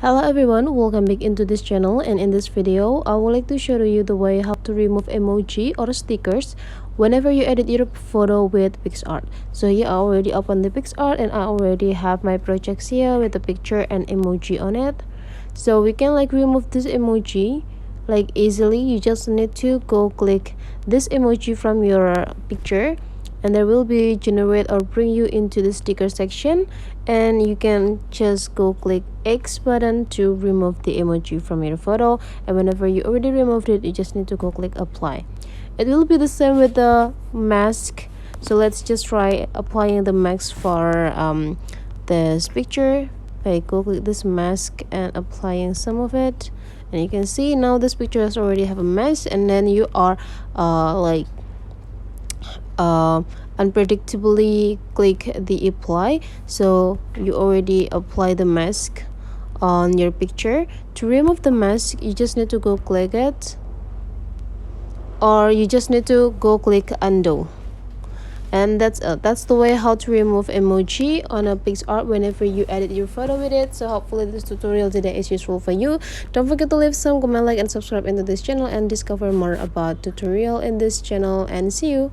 Hello everyone, welcome back into this channel, and in this video I would like to show you the way how to remove emoji or stickers whenever you edit your photo with PicsArt. So here I already opened the PicsArt and I already have my projects here with the picture and emoji on it. So we can remove this emoji easily. You just need to go click this emoji from your picture, and there will be generate or bring you into the sticker section, and you can just go click X button to remove the emoji from your photo. And whenever you already removed it, you just need to go click apply. It will be the same with the mask, so let's just try applying the mask for this picture. I go click this mask and applying some of it, and you can see now this picture has already have a mask, and then you are unpredictably click the apply. So you already apply the mask on your picture. To remove the mask, you just need to go click it, or you just need to go click undo. And that's the way how to remove emoji on a PicsArt whenever you edit your photo with it. So hopefully this tutorial today is useful for you. Don't forget to leave some comment, like, and subscribe into this channel and discover more about tutorial in this channel, and see you.